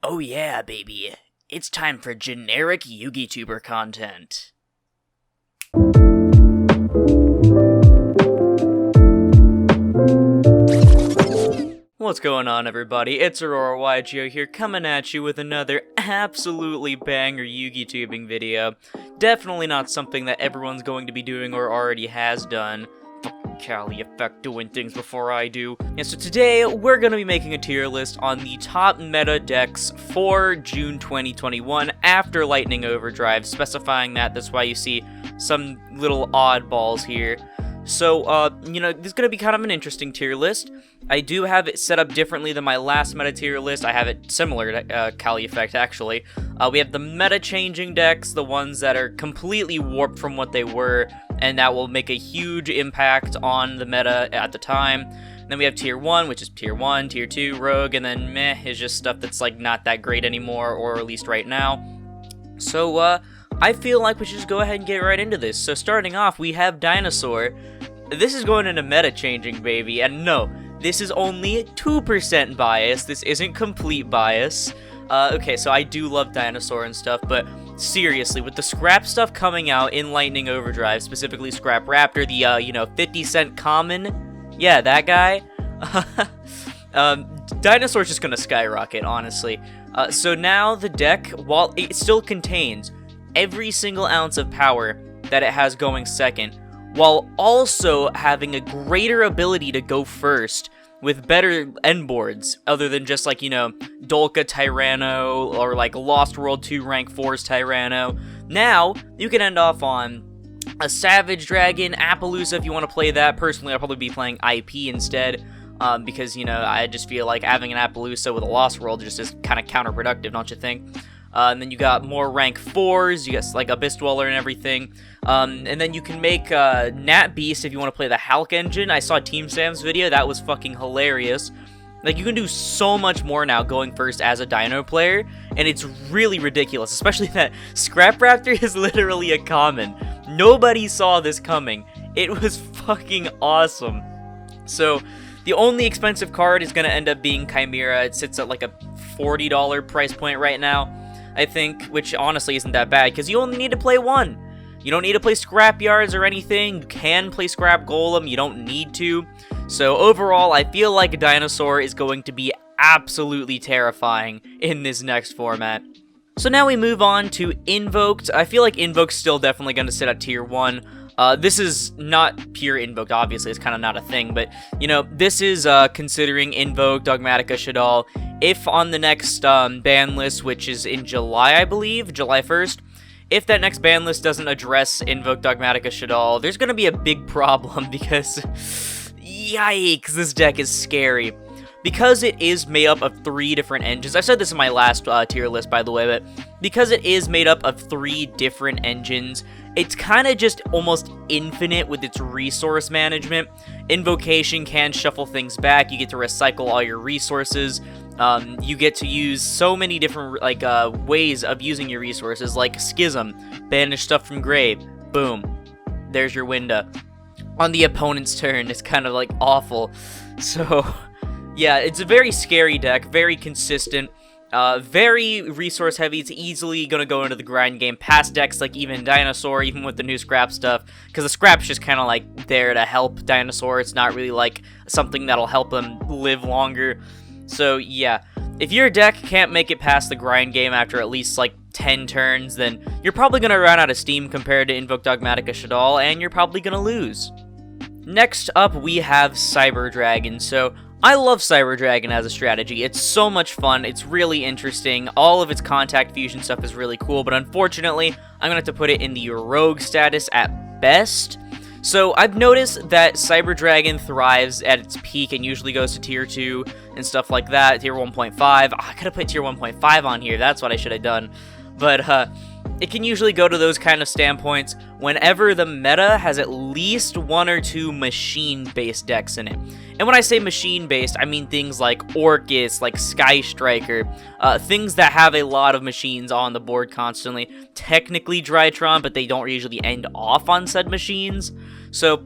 Oh yeah, baby. It's time for generic Yugituber content. What's going on, everybody? It's Aurora YGO here, coming at you with another absolutely banger Yugitubing video. Definitely not something that everyone's going to be doing or already has done. Cali effect doing things before I do. And so today, we're going to be making a tier list on the top meta decks for June 2021 after Lightning Overdrive, specifying that. That's why you see some little oddballs here. So, this is going to be kind of an interesting tier list. I do have it set up differently than my last meta tier list. I have it similar to Cali Effect, actually. We have the meta-changing decks, the ones that are completely warped from what they were, and that will make a huge impact on the meta at the time. And then we have Tier 1, which is Tier 1, Tier 2, Rogue, and then Meh is just stuff that's, like, not that great anymore, or at least right now. So, I feel like we should just go ahead and get right into this. So starting off, we have Dinosaur. This is going into meta-changing, baby, and no, this is only 2% bias. This isn't complete bias. Okay, so I do love Dinosaur and stuff, but seriously, with the scrap stuff coming out in Lightning Overdrive, specifically Scrap Raptor, the, 50-cent common, yeah, that guy, Dinosaur's just gonna skyrocket, honestly. So now the deck, while it still contains every single ounce of power that it has going second, while also having a greater ability to go first with better end boards, other than just like, Dolka Tyranno or like Lost World 2 rank 4's Tyranno. Now, you can end off on a Savage Dragon, Appaloosa if you want to play that. Personally, I'll probably be playing IP instead, because, I just feel like having an Appaloosa with a Lost World just is kind of counterproductive, don't you think? And then you got more rank 4s, you got like Abyss Dweller and everything. And then you can make Nat Beast if you want to play the Hulk engine. I saw Team Sam's video, that was fucking hilarious. Like, you can do so much more now going first as a Dino player, and it's really ridiculous, especially that Scrap Raptor is literally a common. Nobody saw this coming. It was fucking awesome. So, the only expensive card is going to end up being Chimera. It sits at like a $40 price point right now, I think, which honestly isn't that bad, because you only need to play one. You don't need to play Scrap Yards or anything. You can play Scrap Golem. You don't need to. So overall, I feel like Dinosaur is going to be absolutely terrifying in this next format. So now we move on to Invoked. I feel like Invoked's still definitely going to sit at Tier 1. This is not pure Invoked, obviously, it's kind of not a thing, but, this is, considering Invoked, Dogmatica, Shaddoll. If on the next, ban list, which is in July, I believe, July 1st, if that next ban list doesn't address Invoked, Dogmatica, Shaddoll, there's gonna be a big problem, because, yikes, this deck is scary. Because it is made up of 3 different engines, I said this in my last tier list, by the way, but because it is made up of 3 different engines, it's kind of just almost infinite with its resource management. Invocation can shuffle things back, you get to recycle all your resources, you get to use so many different ways of using your resources, like Schism, banish stuff from grave, boom, there's your window. On the opponent's turn, it's kind of like awful, so yeah, it's a very scary deck, very consistent, very resource heavy. It's easily gonna go into the grind game past decks like even Dinosaur, even with the new Scrap stuff, because the Scrap's just kind of like there to help Dinosaur. It's not really like something that'll help him live longer. So yeah, if your deck can't make it past the grind game after at least like 10 turns, then you're probably gonna run out of steam compared to Invoked, Dogmatica, Shaddoll, and you're probably gonna lose. Next up, we have Cyber Dragon. So I love Cyber Dragon as a strategy. It's so much fun. It's really interesting. All of its contact fusion stuff is really cool, but unfortunately, I'm going to have to put it in the Rogue status at best. So I've noticed that Cyber Dragon thrives at its peak and usually goes to Tier 2 and stuff like that, Tier 1.5. I could have put Tier 1.5 on here. That's what I should have done. But it can usually go to those kind of standpoints whenever the meta has at least 1 or 2 machine-based decks in it. And when I say machine-based, I mean things like Orcus, like Sky Striker, things that have a lot of machines on the board constantly. Technically Drytron, but they don't usually end off on said machines. So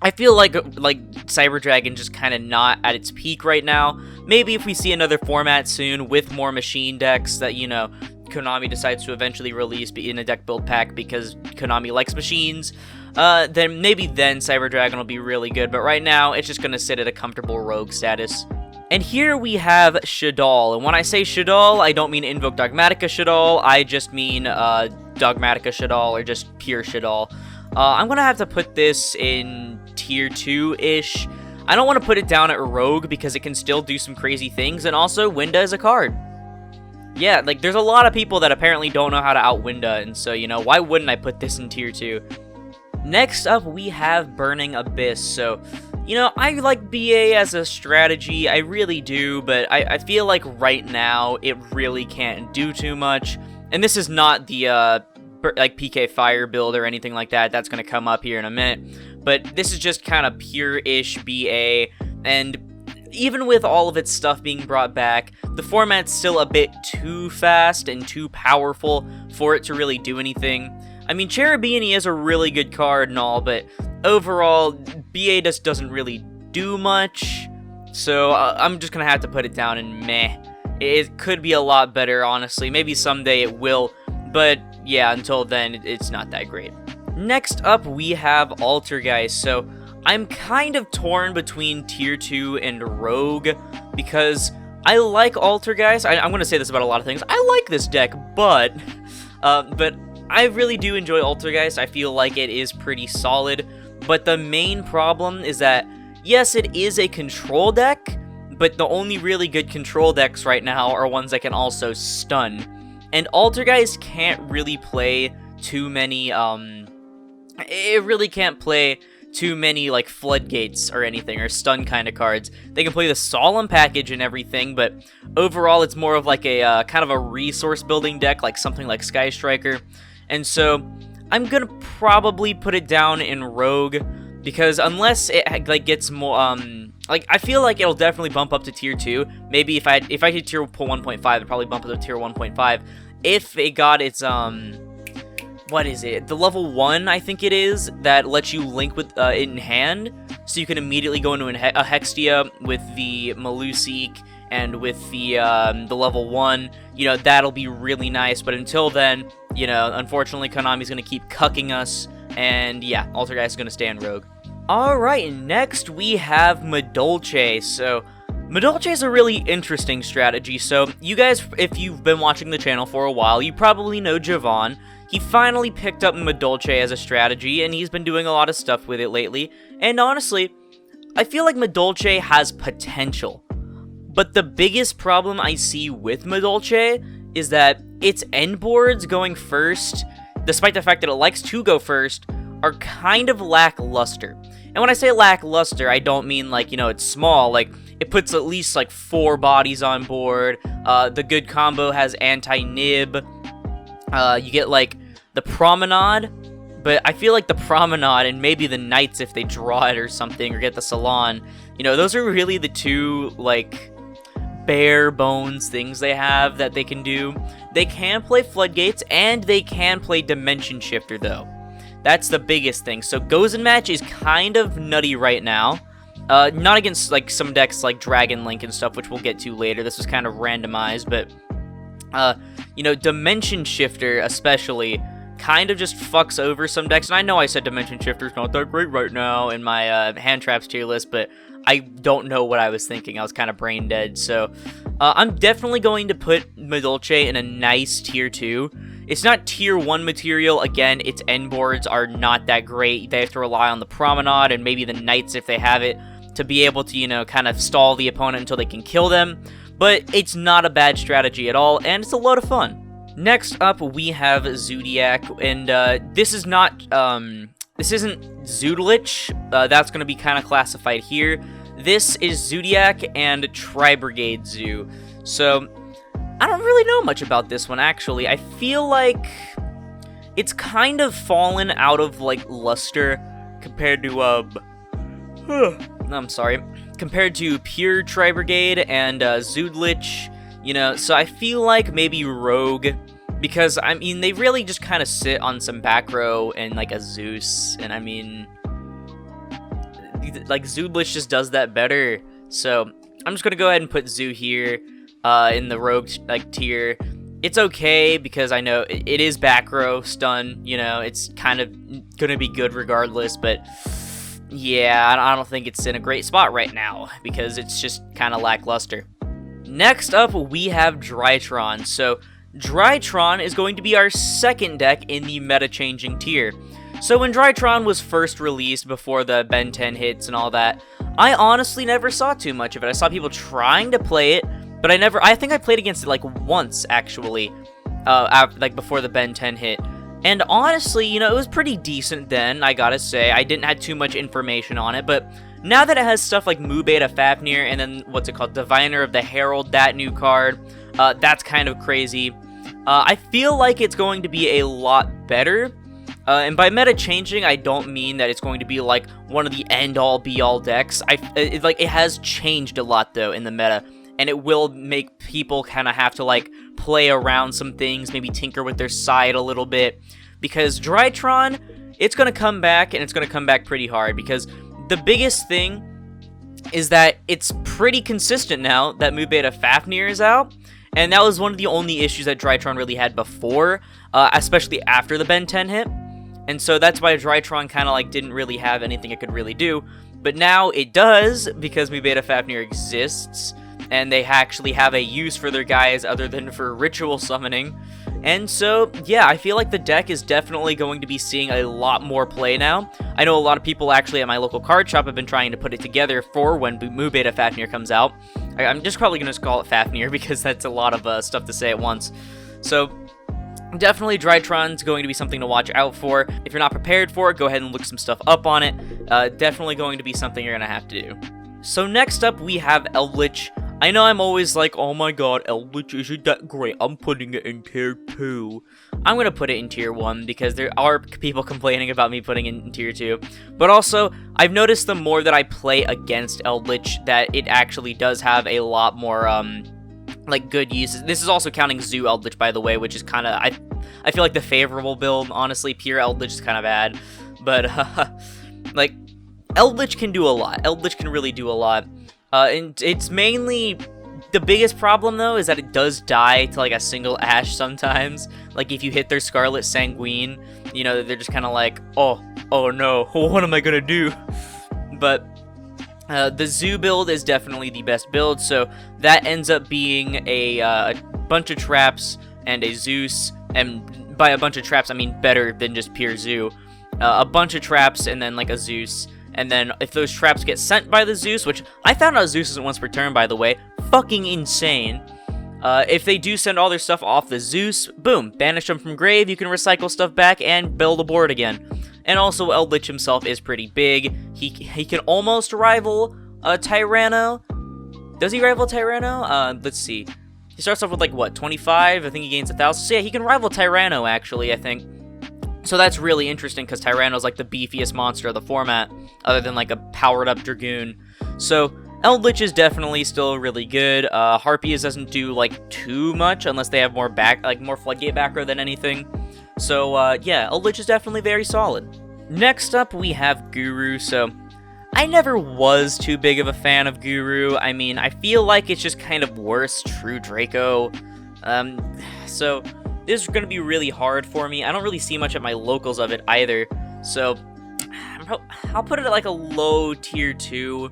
I feel like Cyber Dragon just kind of not at its peak right now, maybe if we see another format soon with more machine decks that, you know, Konami decides to eventually release in a deck build pack because Konami likes machines, then maybe Cyber Dragon will be really good, but right now it's just going to sit at a comfortable rogue status. And here we have Shaddoll, and when I say Shaddoll, I don't mean Invoked Dogmatica Shaddoll, I just mean Dogmatica Shaddoll, or just pure Shaddoll. I'm going to have to put this in tier 2-ish. I don't want to put it down at rogue because it can still do some crazy things, and also Winda is a card. Yeah, like, there's a lot of people that apparently don't know how to out Winda, and so, you know, why wouldn't I put this in tier 2? Next up, we have Burning Abyss. So, you know, I like BA as a strategy, I really do, but I feel like right now, it really can't do too much. And this is not the, like, PK Fire build or anything like that. That's going to come up here in a minute. But this is just kind of pure-ish BA, and even with all of its stuff being brought back, the format's still a bit too fast and too powerful for it to really do anything. I mean, Cherubini is a really good card and all, but overall, BA just doesn't really do much, so I'm just gonna have to put it down in meh. It could be a lot better, honestly. Maybe someday it will, but yeah, until then, it's not that great. Next up, we have Altergeist. So I'm kind of torn between tier 2 and rogue, because I like Altergeist. I'm going to say this about a lot of things. I like this deck, but I really do enjoy Altergeist. I feel like it is pretty solid, but the main problem is that, yes, it is a control deck, but the only really good control decks right now are ones that can also stun. And Altergeist can't really play too many, it really can't play too many, like, floodgates or anything, or stun kind of cards. They can play the Solemn package and everything, but overall it's more of like a, kind of a resource building deck, like something like Sky Striker. And so, I'm gonna probably put it down in Rogue, because unless it, like, gets more, like, I feel like it'll definitely bump up to tier 2. Maybe if I hit tier 1.5, it'll probably bump up to tier 1.5. If it got its, what is it? The level 1, I think it is, that lets you link with it in hand, so you can immediately go into a Hextia with the Malusik and with the level 1. You know, that'll be really nice, but until then, you know, unfortunately, Konami's gonna keep cucking us, and yeah, Altergeist is gonna stay in Rogue. Alright, next we have Madolche. So, Madolche is a really interesting strategy. So, you guys, if you've been watching the channel for a while, you probably know Javon. He finally picked up Madolche as a strategy, and he's been doing a lot of stuff with it lately. And honestly, I feel like Madolche has potential. But the biggest problem I see with Madolche is that its end boards going first, despite the fact that it likes to go first, are kind of lackluster. And when I say lackluster, I don't mean, like, you know, it's small. Like, it puts at least, like, 4 bodies on board. The good combo has anti-nib. You get, like, the Promenade, but I feel like the Promenade and maybe the Knights, if they draw it or something, or get the Salon, you know, those are really the two, like, bare bones things they have that they can do. They can play Floodgates, and they can play Dimension Shifter, though. That's the biggest thing. So Gozen Match is kind of nutty right now. Not against, like, some decks like Dragon Link and stuff, which we'll get to later. This was kind of randomized, but you know, Dimension Shifter especially kind of just fucks over some decks. And I know I said Dimension Shifter's not that great right now in my hand traps tier list, but I don't know what I was thinking. I was kind of brain dead. So I'm definitely going to put Madolche in a nice tier 2. It's not tier 1 material. Again, its end boards are not that great. They have to rely on the Promenade and maybe the Knights if they have it to be able to, you know, kind of stall the opponent until they can kill them. But it's not a bad strategy at all, and it's a lot of fun. Next up, we have Zodiac, and this is not, this isn't Zoodlich. That's going to be kind of classified here. This is Zodiac and Tri-Brigade Zoo. So, I don't really know much about this one, actually. I feel like it's kind of fallen out of, like, luster compared to, I'm sorry. Compared to pure Tri-Brigade and Zoodlich, you know, so I feel like maybe Rogue, because, I mean, they really just kind of sit on some back row and, like, a Zeus, and, I mean, like, Zoodlich just does that better, so I'm just gonna go ahead and put Zoo here in the rogue like tier. It's okay because I know it is back row stun. You know, it's kind of gonna be good regardless, but yeah, I don't think it's in a great spot right now because it's just kind of lackluster. Next up, we have Drytron. So Drytron is going to be our second deck in the meta-changing tier. So when Drytron was first released before the Ben 10 hits and all that, I honestly never saw too much of it. I saw people trying to play it, but I think I played against it like once actually, like before the Ben 10 hit. And honestly, you know, it was pretty decent then, I gotta say. I didn't have too much information on it, but now that it has stuff like Mu Beta Fafnir and then, what's it called, Diviner of the Herald, that new card, that's kind of crazy. I feel like it's going to be a lot better. And by meta changing, I don't mean that it's going to be like one of the end-all be-all decks. It has changed a lot though in the meta, and it will make people kind of have to like play around some things, maybe tinker with their side a little bit, because Drytron, it's gonna come back, and it's gonna come back pretty hard. Because the biggest thing is that it's pretty consistent now that Mu Beta Fafnir is out. And that was one of the only issues that Drytron really had before, especially after the Ben 10 hit. And so that's why Drytron kind of like didn't really have anything it could really do. But now it does, because Mu Beta Fafnir exists, and they actually have a use for their guys other than for ritual summoning. And so, yeah, I feel like the deck is definitely going to be seeing a lot more play now. I know a lot of people actually at my local card shop have been trying to put it together for when Mu Beta Fafnir comes out. I'm just probably going to call it Fafnir because that's a lot of stuff to say at once. So definitely Drytron's going to be something to watch out for. If you're not prepared for it, go ahead and look some stuff up on it. Definitely going to be something you're going to have to do. So next up, we have Eldritch. I know I'm always like, oh my god, Eldritch isn't that great. I'm putting it in tier 2. I'm going to put it in tier 1 because there are people complaining about me putting it in tier 2. But also, I've noticed the more that I play against Eldritch that it actually does have a lot more, like, good uses. This is also counting Zoo Eldritch, by the way, which is kind of, I feel like the favorable build. Honestly, pure Eldritch is kind of bad. But, like, Eldritch can do a lot. Eldritch can really do a lot. And it's mainly, the biggest problem though is that it does die to like a single Ash sometimes. Like if you hit their Scarlet Sanguine, you know, they're just kind of like, oh no, what am I gonna do? But the Zoo build is definitely the best build, so that ends up being a bunch of traps and a Zeus, and by a bunch of traps I mean better than just pure Zoo. A bunch of traps and then like a Zeus. And then if those traps get sent by the Zeus, which I found out Zeus isn't once per turn, by the way, fucking insane. If they do send all their stuff off the Zeus, boom, banish them from grave, you can recycle stuff back and build a board again. And also Eldritch himself is pretty big. He can almost rival Tyranno. Does he rival Tyranno? Let's see. He starts off with like what, 25? I think he gains 1,000. So yeah, he can rival Tyranno actually, I think. So that's really interesting because Tyranno's like the beefiest monster of the format, other than like a powered-up Dragoon. So Eldritch is definitely still really good. Harpies doesn't do like too much unless they have more more Floodgate back row than anything. So yeah, Eldritch is definitely very solid. Next up, we have Guru. So I never was too big of a fan of Guru. I mean, I feel like it's just kind of worse True Draco. So this is going to be really hard for me. I don't really see much at my locals of it either. So I'll put it at like a low tier 2.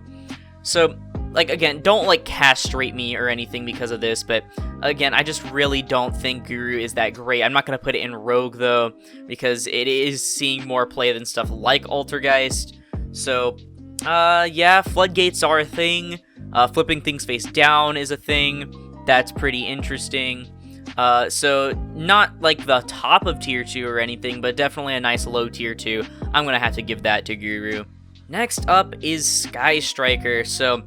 So, like, again, don't like castrate me or anything because of this. But again, I just really don't think Guru is that great. I'm not going to put it in Rogue though, because it is seeing more play than stuff like Altergeist. So, yeah, Floodgates are a thing. Flipping things face down is a thing. That's pretty interesting. So not like the top of tier 2 or anything, but definitely a nice low tier 2. I'm gonna have to give that to Guru. Next up is Sky Striker. So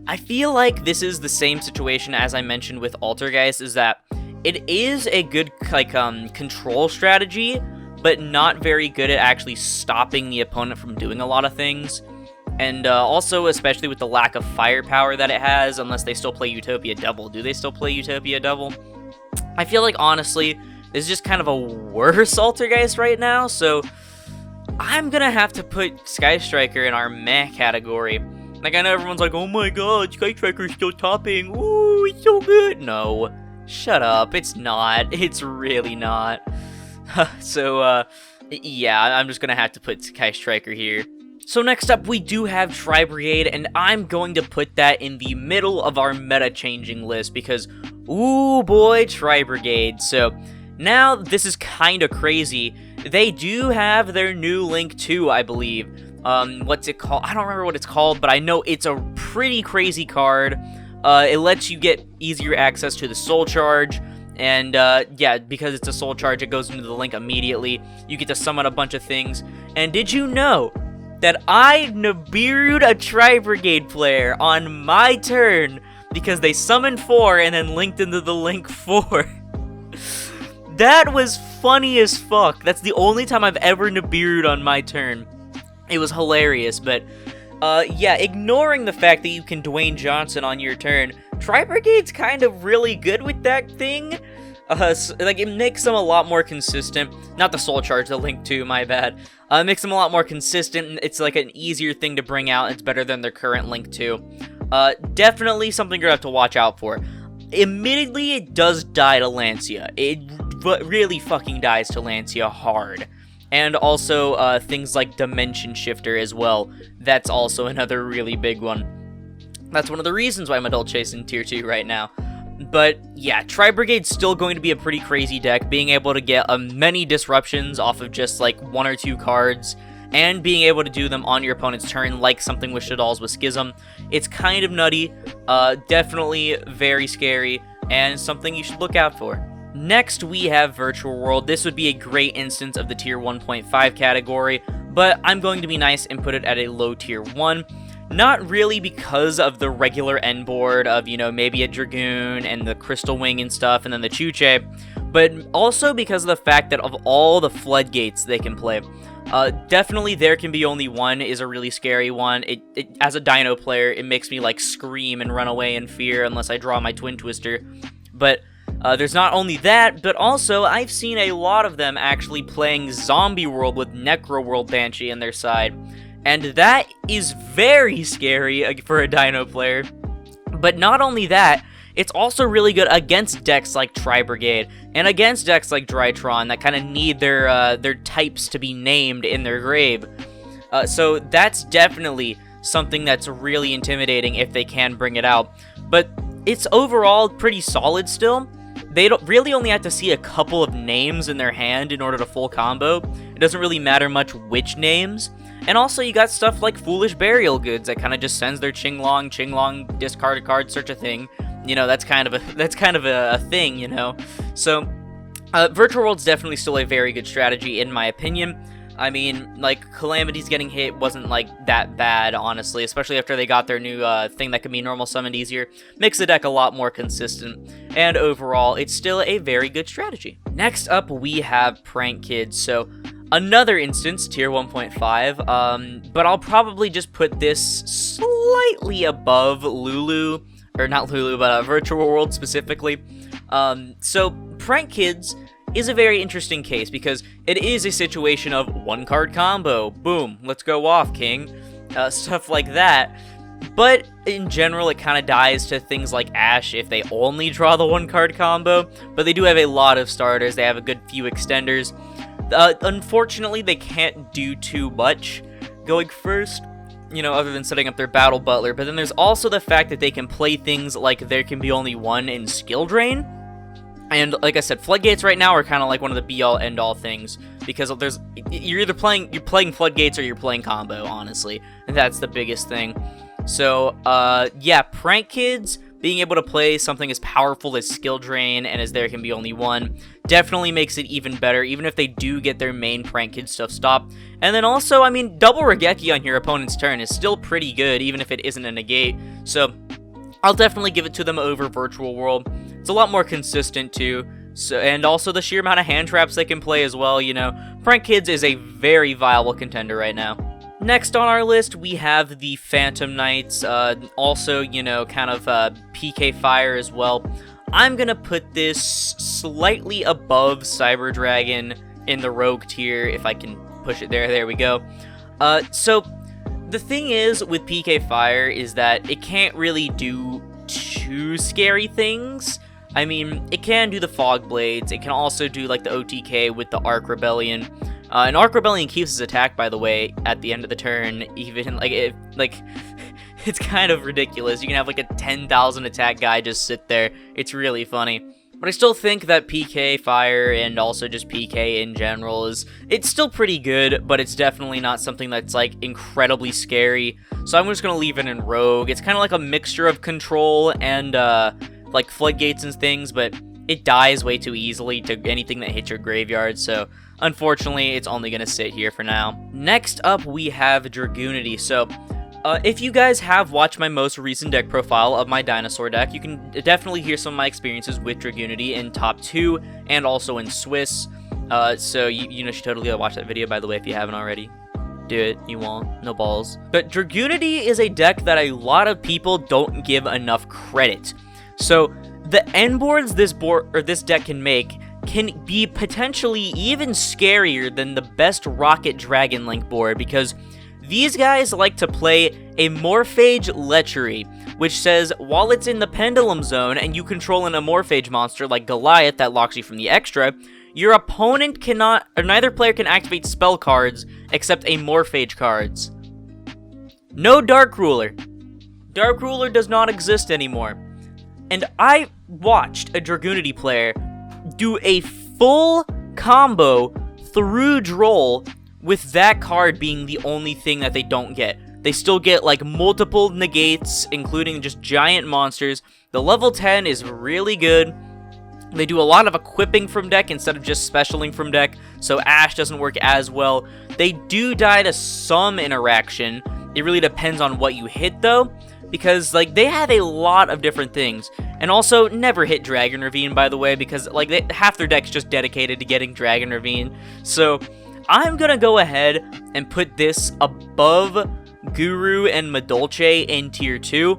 I feel like this is the same situation as I mentioned with Altergeist, is that it is a good like control strategy, but not very good at actually stopping the opponent from doing a lot of things. And also, especially with the lack of firepower that it has, unless they still play Utopia Double. Do they still play Utopia Double? I feel like, honestly, this is just kind of a worse Altergeist right now, so I'm gonna have to put Sky Striker in our meh category. Like, I know everyone's like, oh my god, Sky Striker's still topping. Ooh, it's so good. No. Shut up. It's not. It's really not. So, yeah, I'm just gonna have to put Sky Striker here. So next up, we do have Tri-Brigade, and I'm going to put that in the middle of our meta-changing list because, ooh boy, Tri-Brigade. So, now, this is kind of crazy. They do have their new Link 2, I believe. What's it called? I don't remember what it's called, but I know it's a pretty crazy card. It lets you get easier access to the Soul Charge. And, yeah, because it's a Soul Charge, it goes into the Link immediately. You get to summon a bunch of things. And did you know that I Nibiru'd a Tri-Brigade player on my turn because they summoned 4 and then linked into the Link 4? That was funny as fuck. That's the only time I've ever Nibiru'd on my turn. It was hilarious, but, yeah, ignoring the fact that you can Dwayne Johnson on your turn, Tri-Brigade's kind of really good with that thing. So, like, it makes them a lot more consistent. Not the Soul Charge, the Link 2, my bad. It makes them a lot more consistent. It's, like, an easier thing to bring out. It's better than their current Link 2. Definitely something you're gonna have to watch out for. Admittedly, it does die to Lancia. It really fucking dies to Lancia hard. And also, things like Dimension Shifter as well. That's also another really big one. That's one of the reasons why Madolche is in Tier 2 right now. But, yeah, Tri-Brigade's still going to be a pretty crazy deck, being able to get many disruptions off of just, like, 1 or 2 cards, and being able to do them on your opponent's turn, like something with Shadal's with Schism. It's kind of nutty, definitely very scary, and something you should look out for. Next, we have Virtual World. This would be a great instance of the Tier 1.5 category, but I'm going to be nice and put it at a low Tier 1. Not really because of the regular end board of, you know, maybe a Dragoon and the Crystal Wing and stuff, and then the Chuche, but also because of the fact that of all the floodgates they can play, definitely There Can Be Only One is a really scary one. It as a Dino player, it makes me, like, scream and run away in fear unless I draw my Twin Twister. But there's not only that, but also I've seen a lot of them actually playing Zombie World with Necro World Banshee on their side. And that is very scary for a Dino player. But not only that, it's also really good against decks like Tri-Brigade, and against decks like Drytron that kind of need their types to be named in their grave. So that's definitely something that's really intimidating if they can bring it out. But it's overall pretty solid still. They don't really only have to see a couple of names in their hand in order to full combo. It doesn't really matter much which names. And also, you got stuff like Foolish Burial Goods that kind of just sends their Qinglong, discard a card, search a thing. You know, that's kind of a thing, you know. So, Virtual World's definitely still a very good strategy, in my opinion. I mean, like, Calamity's getting hit wasn't, like, that bad, honestly, especially after they got their new thing that can be normal summoned easier. Makes the deck a lot more consistent, and overall, it's still a very good strategy. Next up, we have Prank Kids. So, another instance, Tier 1.5, but I'll probably just put this slightly above Lulu, or not Lulu, but Virtual World specifically. So, Prank Kids is a very interesting case, because it is a situation of 1-card combo, boom, let's go off, king, stuff like that. But in general, it kind of dies to things like Ash if they only draw the 1-card combo, but they do have a lot of starters, they have a good few extenders. Unfortunately, they can't do too much going first, you know, other than setting up their Battle Butler. But then there's also the fact that they can play things like There Can Be Only One in Skill Drain. And like I said, Floodgates right now are kind of like one of the be-all, end-all things, because you're either playing Floodgates or you're playing combo, honestly, and that's the biggest thing. So, yeah, Prank Kids being able to play something as powerful as Skill Drain and as There Can Be Only One definitely makes it even better, even if they do get their main Prank Kid stuff stopped. And then also, I mean, double Regeki on your opponent's turn is still pretty good, even if it isn't a negate. So, I'll definitely give it to them over Virtual World. It's a lot more consistent, too. So, and also the sheer amount of hand traps they can play as well, you know. Prank Kids is a very viable contender right now. Next on our list, we have the Phantom Knights, also, you know, kind of PK Fire as well. I'm gonna put this slightly above Cyber Dragon in the Rogue tier, if I can push it there. There we go. So, the thing is with PK Fire is that it can't really do too scary things. I mean, it can do the Fog Blades, it can also do like the OTK with the Arc Rebellion. And Arc Rebellion keeps his attack, by the way, at the end of the turn, even, it's kind of ridiculous. You can have like a 10,000 attack guy just sit there. It's really funny. But I still think that PK Fire and also just PK in general it's still pretty good, but it's definitely not something that's like incredibly scary. So I'm just gonna leave it in Rogue. It's kind of like a mixture of control and like floodgates and things, but it dies way too easily to anything that hits your graveyard, so unfortunately it's only gonna sit here for now. Next up we have Dragoonity. So if you guys have watched my most recent deck profile of my Dinosaur deck, you can definitely hear some of my experiences with Dragoonity in Top 2 and also in Swiss. So you should totally go watch that video, by the way, if you haven't already. Do it, you won't, no balls. But Dragoonity is a deck that a lot of people don't give enough credit. So the end boards this deck can make can be potentially even scarier than the best Rocket Dragon Link board, because these guys like to play a Morphage Lechery, which says while it's in the Pendulum Zone and you control an Amorphage monster like Goliath that locks you from the extra, your opponent cannot, or neither player can activate spell cards except Amorphage cards. No Dark Ruler. Dark Ruler does not exist anymore. And I watched a Dragoonity player do a full combo through Droll with that card being the only thing that they don't get. They still get like multiple negates, including just giant monsters. The level 10 is really good. They do a lot of equipping from deck instead of just specialing from deck, so Ash doesn't work as well. They do die to some interaction. It really depends on what you hit though, because like they have a lot of different things. And also never hit Dragon Ravine, by the way, because like half their deck's just dedicated to getting Dragon Ravine. So I'm gonna go ahead and put this above Guru and Madolche in tier 2.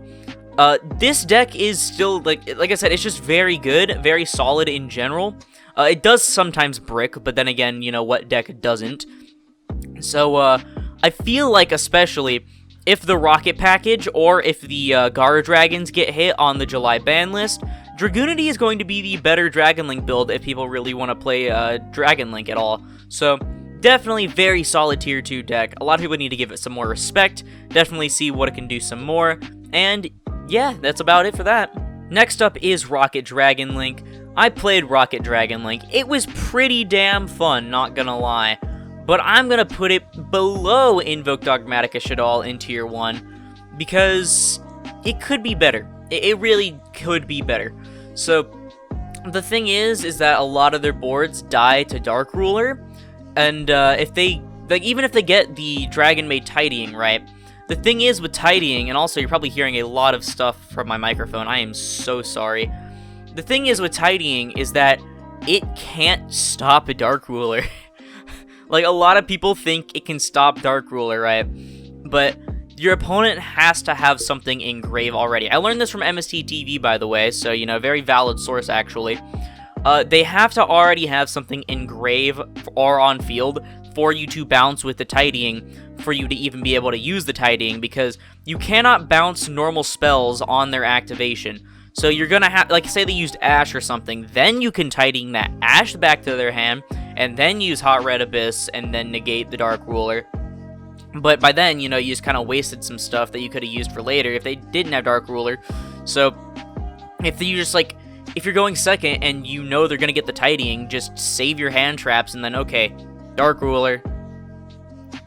This deck is still, like I said, it's just very good, very solid in general. It does sometimes brick, but then again, you know, what deck doesn't? So, I feel like especially if the Rocket package or if the Gara Dragons get hit on the July ban list, Dragoonity is going to be the better Dragon Link build if people really want to play Dragon Link at all. So definitely very solid tier 2 deck. A lot of people need to give it some more respect. Definitely see what it can do some more. And yeah, that's about it for that. Next up is Rocket Dragon Link. I played Rocket Dragon Link. It was pretty damn fun, not gonna lie. But I'm gonna put it below Invoked Dogmatica Shaddoll in tier 1 because it could be better. It really could be better. So the thing is that a lot of their boards die to Dark Ruler. And if they, like, even if they get the Dragon Maid Tidying, right? The thing is with Tidying, and also you're probably hearing a lot of stuff from my microphone, I am so sorry. The thing is with Tidying is that it can't stop a Dark Ruler. Like, a lot of people think it can stop Dark Ruler, right? But your opponent has to have something in grave already. I learned this from MST TV, by the way, so, you know, very valid source, actually. They have to already have something in grave or on field for you to bounce with the Tidying, for you to even be able to use the Tidying, because you cannot bounce normal spells on their activation. So you're gonna have, like, say they used Ash or something, then you can Tidying that Ash back to their hand, and then use Hot Red Abyss, and then negate the Dark Ruler. But by then, you know, you just kind of wasted some stuff that you could have used for later if they didn't have Dark Ruler. So if you just, like, if you're going second and you know they're gonna get the Tidying, just save your hand traps, and then, okay, Dark Ruler.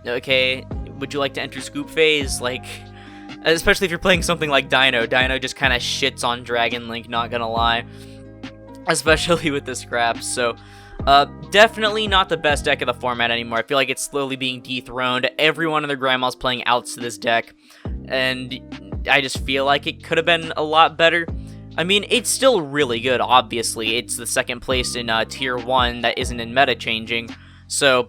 Okay, would you like to enter Scoop Phase? Like, especially if you're playing something like Dino. Dino just kind of shits on Dragon Link, not gonna lie. Especially with the scraps, so definitely not the best deck of the format anymore. I feel like it's slowly being dethroned. Everyone and their grandma's playing outs to this deck, and I just feel like it could have been a lot better. I mean, it's still really good, obviously. It's the second place in tier 1 that isn't in meta changing, so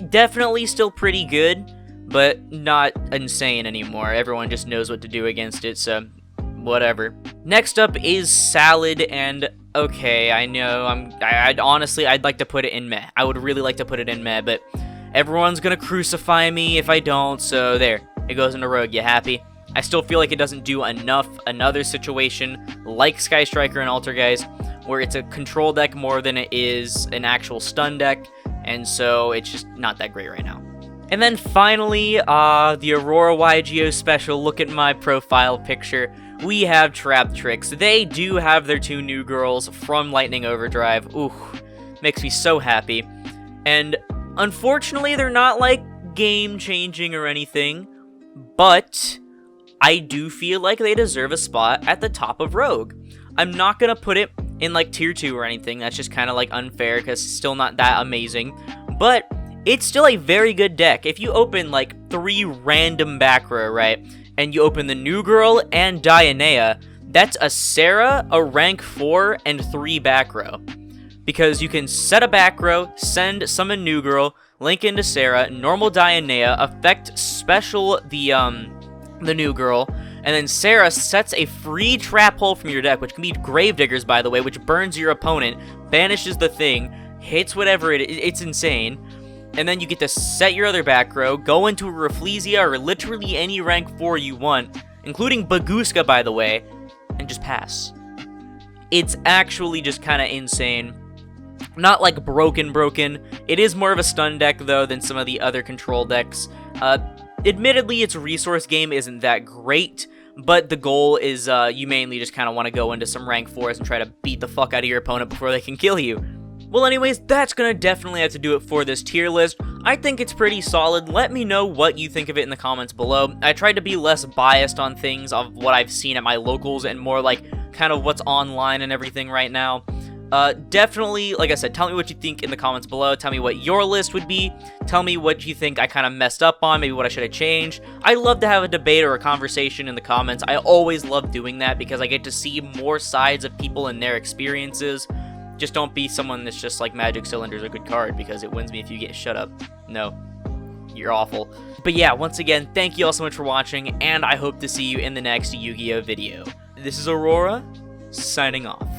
definitely still pretty good, but not insane anymore. Everyone just knows what to do against it, so whatever. Next up is Salad, and okay, I know, I'd honestly, I'd like to put it in meh. I would really like to put it in meh, but everyone's gonna crucify me if I don't, so there. it goes into Rogue. You happy? I still feel like it doesn't do enough. Another situation like Sky Striker and Altergeist, where it's a control deck more than it is an actual stun deck, and so it's just not that great right now. And then finally, the Aurora YGO special. Look at my profile picture. We have Trap Tricks. They do have their 2 new girls from Lightning Overdrive. Ooh, makes me so happy. And unfortunately, they're not like game-changing or anything, but I do feel like they deserve a spot at the top of Rogue. I'm not gonna put it in like tier 2 or anything. That's just kind of like unfair because it's still not that amazing, but it's still a very good deck. If you open like 3 random back row, right, and you open the New Girl and Dionea, that's a Sarah, a rank 4, and 3 back row. Because you can set a back row, send summon New Girl, link into Sarah, normal Dionea, effect special the New Girl, and then Sarah sets a free trap hole from your deck, which can be Gravediggers, by the way, which burns your opponent, banishes the thing, hits whatever it's insane. And then you get to set your other back row, go into a Rafflesia or literally any rank 4 you want, including Baguska, by the way, and just pass. It's actually just kind of insane. Not like broken. It is more of a stun deck, though, than some of the other control decks. Admittedly, its resource game isn't that great, but the goal is you mainly just kind of want to go into some rank 4s and try to beat the fuck out of your opponent before they can kill you. Well, anyways, that's gonna definitely have to do it for this tier list. I think it's pretty solid. Let me know what you think of it in the comments below. I tried to be less biased on things of what I've seen at my locals and more like kind of what's online and everything right now. Definitely, like I said, tell me what you think in the comments below. Tell me what your list would be. Tell me what you think I kind of messed up on, maybe what I should have changed. I love to have a debate or a conversation in the comments. I always love doing that because I get to see more sides of people and their experiences. Just don't be someone that's just like Magic Cylinder's a good card because it wins me if you get shut up. No, you're awful. But yeah, once again, thank you all so much for watching, and I hope to see you in the next Yu-Gi-Oh video. This is Aurora, signing off.